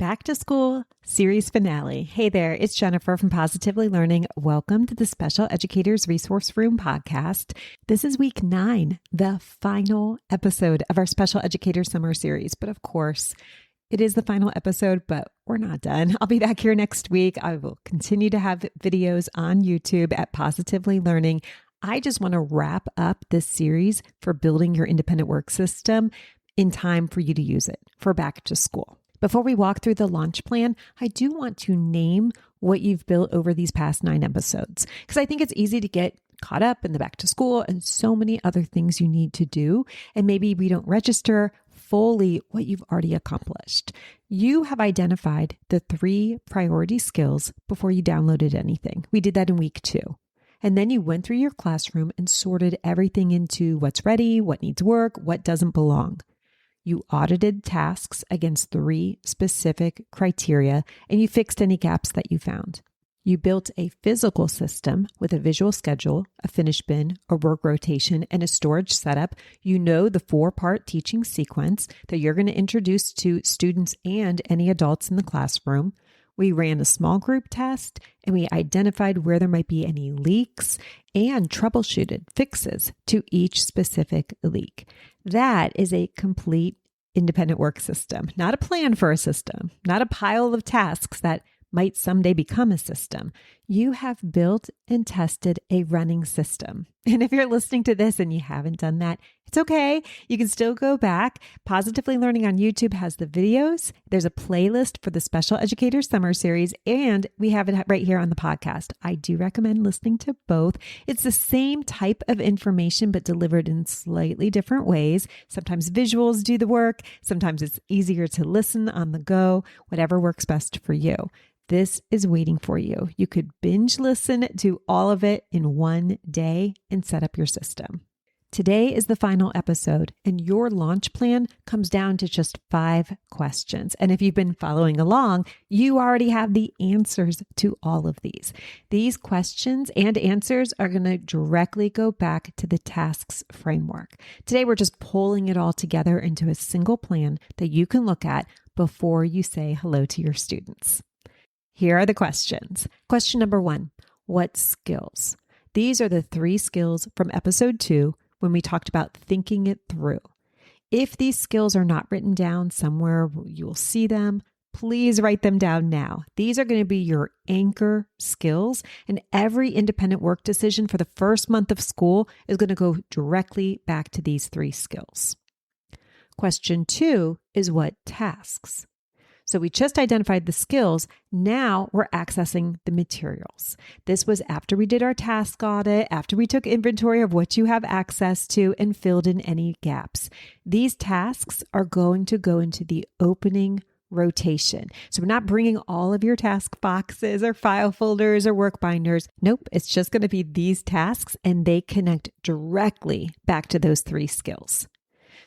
Back to School series finale. Hey there, it's Jennifer from Positively Learning. Welcome to the Special Educators Resource Room podcast. This is week 9, the final episode of our Special Educator Summer Series. But of course, it is the final episode, but we're not done. I'll be back here next week. I will continue to have videos on YouTube at Positively Learning. I just want to wrap up this series for building your independent work system in time for you to use it for back to school. Before we walk through the launch plan, I do want to name what you've built over these past 9 episodes, because I think it's easy to get caught up in the back to school and so many other things you need to do. And maybe we don't register fully what you've already accomplished. You have identified the 3 priority skills before you downloaded anything. We did that in week 2. And then you went through your classroom and sorted everything into what's ready, what needs work, what doesn't belong. You audited tasks against 3 specific criteria, and you fixed any gaps that you found. You built a physical system with a visual schedule, a finish bin, a work rotation, and a storage setup. You know the 4-part teaching sequence that you're going to introduce to students and any adults in the classroom. We ran a small group test, and we identified where there might be any leaks and troubleshooted fixes to each specific leak. That is a complete independent work system, not a plan for a system, not a pile of tasks that might someday become a system. You have built and tested a running system. And if you're listening to this and you haven't done that, it's okay. You can still go back. Positively Learning on YouTube has the videos. There's a playlist for the Special Educator Summer Series, and we have it right here on the podcast. I do recommend listening to both. It's the same type of information, but delivered in slightly different ways. Sometimes visuals do the work. Sometimes it's easier to listen on the go, whatever works best for you. This is waiting for you. You could binge listen to all of it in one day and set up your system. Today is the final episode, and your launch plan comes down to just 5 questions. And if you've been following along, you already have the answers to all of these. These questions and answers are going to directly go back to the tasks framework. Today, we're just pulling it all together into a single plan that you can look at before you say hello to your students. Here are the questions. Question number 1, what skills? These are the 3 skills from episode 2 when we talked about thinking it through. If these skills are not written down somewhere, you'll see them. Please write them down now. These are going to be your anchor skills, and every independent work decision for the first month of school is going to go directly back to these 3 skills. Question 2 is what tasks? So we just identified the skills. Now we're accessing the materials. This was after we did our task audit, after we took inventory of what you have access to and filled in any gaps. These tasks are going to go into the opening rotation. So we're not bringing all of your task boxes or file folders or work binders. Nope, it's just going to be these tasks, and they connect directly back to those 3 skills.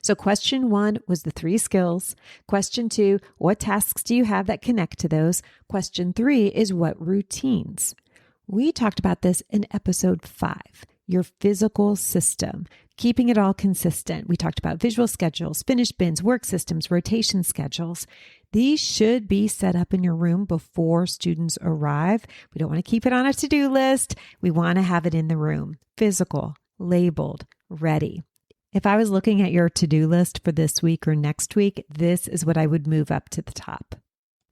So question 1 was the 3 skills. Question 2, what tasks do you have that connect to those? Question 3 is what routines? We talked about this in episode 5, your physical system, keeping it all consistent. We talked about visual schedules, finish bins, work systems, rotation schedules. These should be set up in your room before students arrive. We don't want to keep it on a to-do list. We want to have it in the room, physical, labeled, ready. If I was looking at your to-do list for this week or next week, this is what I would move up to the top.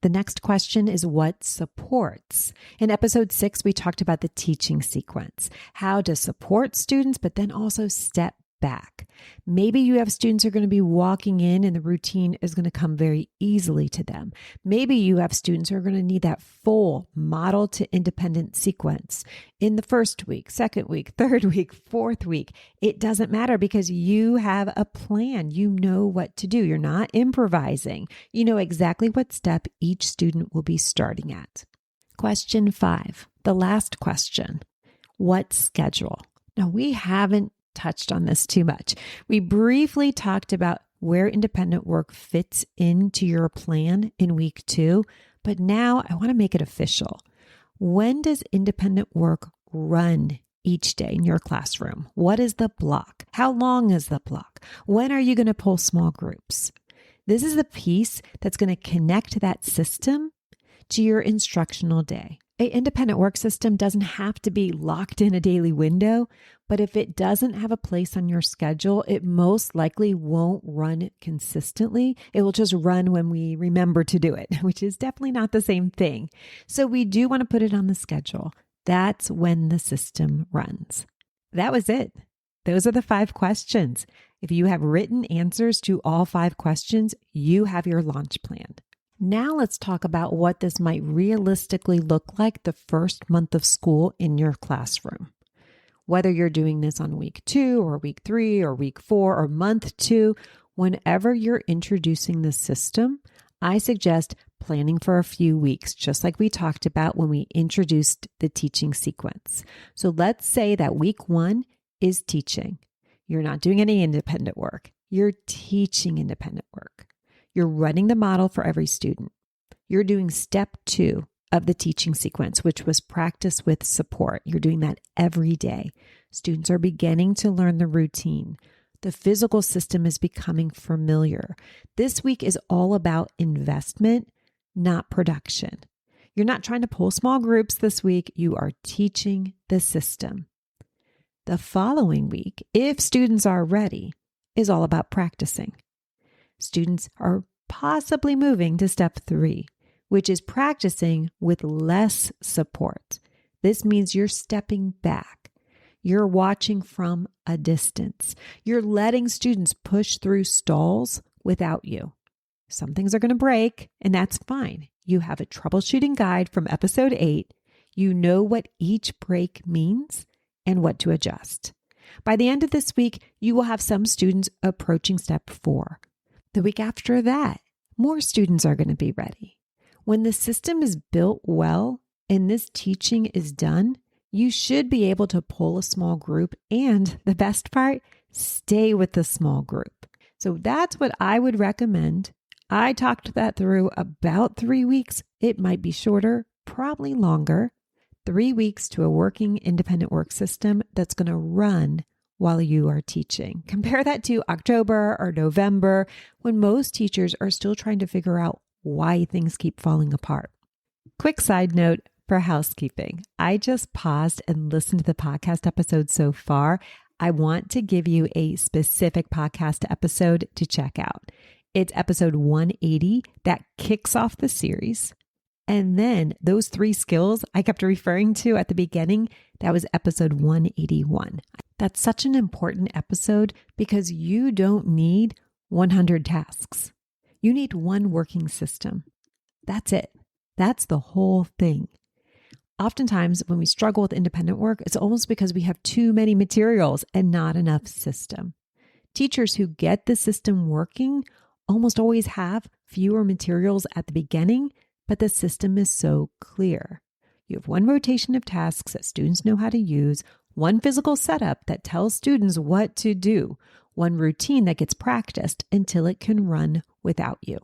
The next question is what supports? In episode 6, we talked about the teaching sequence, how to support students, but then also step back. Maybe you have students who are going to be walking in and the routine is going to come very easily to them. Maybe you have students who are going to need that full model to independent sequence in the first week, second week, third week, fourth week. It doesn't matter because you have a plan. You know what to do. You're not improvising. You know exactly what step each student will be starting at. Question 5, the last question. What schedule? Now, we haven't touched on this too much. We briefly talked about where independent work fits into your plan in week 2, but now I want to make it official. When does independent work run each day in your classroom? What is the block? How long is the block? When are you going to pull small groups? This is the piece that's going to connect that system to your instructional day. An independent work system doesn't have to be locked in a daily window, but if it doesn't have a place on your schedule, it most likely won't run consistently. It will just run when we remember to do it, which is definitely not the same thing. So we do want to put it on the schedule. That's when the system runs. That was it. Those are the 5 questions. If you have written answers to all 5 questions, you have your launch plan. Now let's talk about what this might realistically look like the first month of school in your classroom. Whether you're doing this on week 2 or week 3 or week 4 or month 2, whenever you're introducing the system, I suggest planning for a few weeks, just like we talked about when we introduced the teaching sequence. So let's say that week 1 is teaching. You're not doing any independent work. You're teaching independent work. You're running the model for every student. You're doing step 2 of the teaching sequence, which was practice with support. You're doing that every day. Students are beginning to learn the routine. The physical system is becoming familiar. This week is all about investment, not production. You're not trying to pull small groups this week. You are teaching the system. The following week, if students are ready, is all about practicing. Students are possibly moving to step 3, which is practicing with less support. This means you're stepping back. You're watching from a distance. You're letting students push through stalls without you. Some things are going to break, and that's fine. You have a troubleshooting guide from episode 8. You know what each break means and what to adjust. By the end of this week, you will have some students approaching step 4. The week after that, more students are going to be ready. When the system is built well and this teaching is done, you should be able to pull a small group and, the best part, stay with the small group. So that's what I would recommend. I talked that through about 3 weeks. It might be shorter, probably longer. 3 weeks to a working independent work system that's going to run while you are teaching. Compare that to October or November, when most teachers are still trying to figure out why things keep falling apart. Quick side note for housekeeping. I just paused and listened to the podcast episode so far. I want to give you a specific podcast episode to check out. It's episode 180 that kicks off the series. And then those 3 skills I kept referring to at the beginning, that was episode 181. That's such an important episode because you don't need 100 tasks. You need one working system. That's it. That's the whole thing. Oftentimes when we struggle with independent work, it's almost because we have too many materials and not enough system. Teachers who get the system working almost always have fewer materials at the beginning, but the system is so clear. You have one rotation of tasks that students know how to use, one physical setup that tells students what to do, one routine that gets practiced until it can run without you.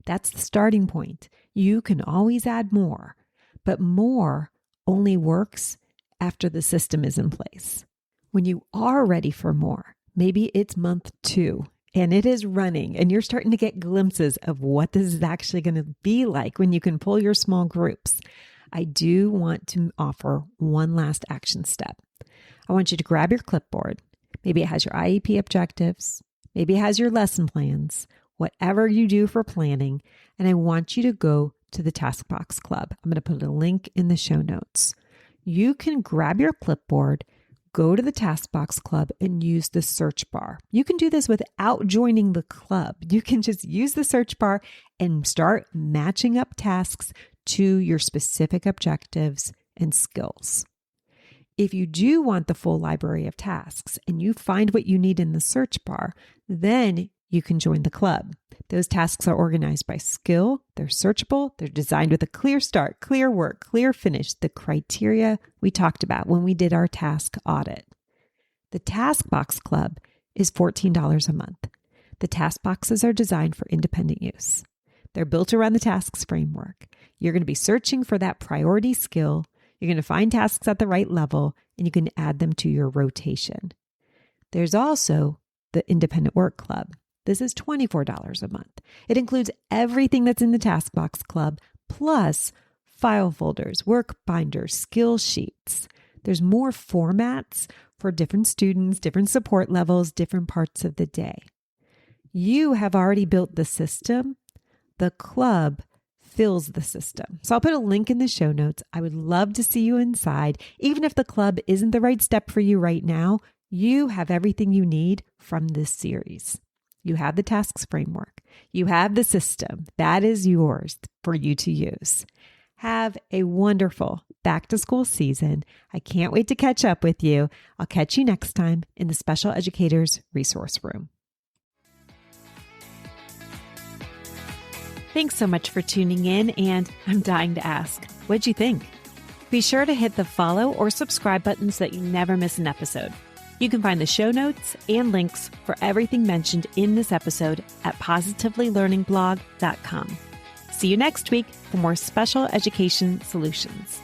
That's the starting point. You can always add more, but more only works after the system is in place. When you are ready for more, maybe it's month 2 and it is running and you're starting to get glimpses of what this is actually going to be like when you can pull your small groups. I do want to offer one last action step. I want you to grab your clipboard. Maybe it has your IEP objectives. Maybe it has your lesson plans, whatever you do for planning. And I want you to go to the Task Box Club. I'm going to put a link in the show notes. You can grab your clipboard, go to the Task Box Club and use the search bar. You can do this without joining the club. You can just use the search bar and start matching up tasks to your specific objectives and skills. If you do want the full library of tasks and you find what you need in the search bar, then you can join the club. Those tasks are organized by skill, they're searchable, they're designed with a clear start, clear work, clear finish, the criteria we talked about when we did our task audit. The Task Box Club is $14 a month. The task boxes are designed for independent use. They're built around the tasks framework. You're going to be searching for that priority skill. You're going to find tasks at the right level, and you can add them to your rotation. There's also the Independent Work Club. This is $24 a month. It includes everything that's in the Taskbox Club, plus file folders, work binders, skill sheets. There's more formats for different students, different support levels, different parts of the day. You have already built the system. The club fills the system. So I'll put a link in the show notes. I would love to see you inside. Even if the club isn't the right step for you right now, you have everything you need from this series. You have the tasks framework. You have the system. That is yours for you to use. Have a wonderful back to school season. I can't wait to catch up with you. I'll catch you next time in the Special Educators Resource Room. Thanks so much for tuning in, and I'm dying to ask, what'd you think? Be sure to hit the follow or subscribe button so that you never miss an episode. You can find the show notes and links for everything mentioned in this episode at positivelylearningblog.com. See you next week for more special education solutions.